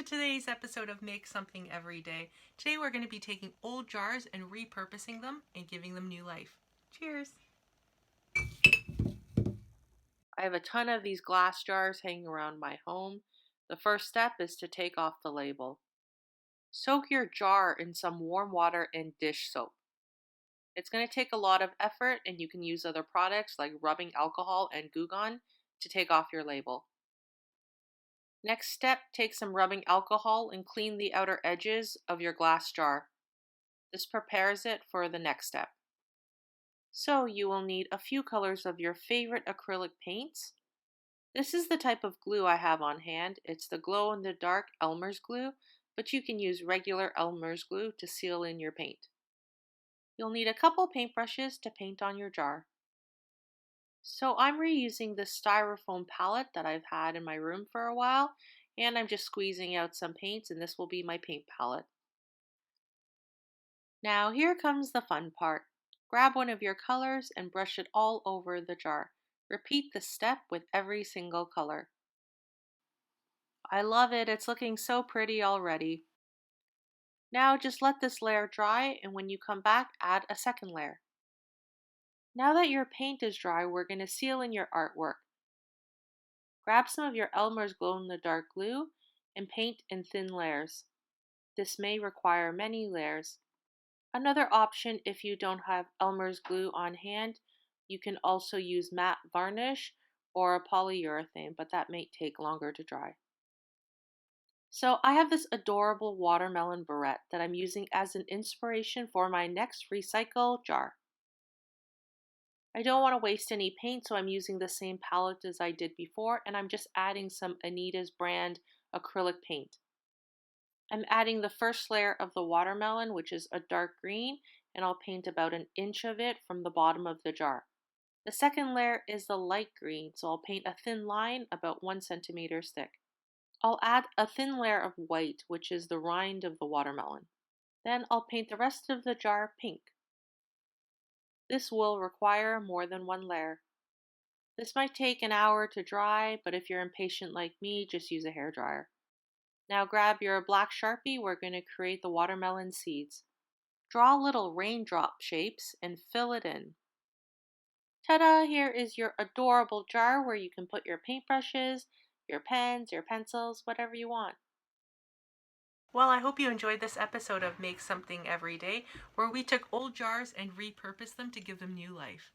today's episode of Make Something Every Day. Today we're going to be taking old jars and repurposing them and giving them new life. Cheers! I have a ton of these glass jars hanging around my home. The first step is to take off the label. Soak your jar in some warm water and dish soap. It's going to take a lot of effort, and you can use other products like rubbing alcohol and Goo Gone to take off your label. Next step, take some rubbing alcohol and clean the outer edges of your glass jar. This prepares it for the next step. So you will need a few colors of your favorite acrylic paints. This is the type of glue I have on hand. It's the glow-in-the-dark Elmer's glue, but you can use regular Elmer's glue to seal in your paint. You'll need a couple paintbrushes to paint on your jar. So I'm reusing this styrofoam palette that I've had in my room for a while, and I'm just squeezing out some paints, and this will be my paint palette. Now here comes the fun part. Grab one of your colors and brush it all over the jar. Repeat the step with every single color. I love it, it's looking so pretty already. Now just let this layer dry, and when you come back, add a second layer. Now that your paint is dry, we're going to seal in your artwork. Grab some of your Elmer's glow-in-the-dark glue and paint in thin layers. This may require many layers. Another option, if you don't have Elmer's glue on hand, you can also use matte varnish or a polyurethane, but that may take longer to dry. So I have this adorable watermelon barrette that I'm using as an inspiration for my next recycle jar. I don't want to waste any paint, so I'm using the same palette as I did before, and I'm just adding some Anita's brand acrylic paint. I'm adding the first layer of the watermelon, which is a dark green, and I'll paint about an inch of it from the bottom of the jar. The second layer is the light green, so I'll paint a thin line about 1 centimeter thick. I'll add a thin layer of white, which is the rind of the watermelon. Then I'll paint the rest of the jar pink. This will require more than one layer. This might take an hour to dry, but if you're impatient like me, just use a hairdryer. Now grab your black Sharpie, we're going to create the watermelon seeds. Draw little raindrop shapes and fill it in. Ta-da! Here is your adorable jar where you can put your paintbrushes, your pens, your pencils, whatever you want. Well, I hope you enjoyed this episode of Make Something Every Day, where we took old jars and repurposed them to give them new life.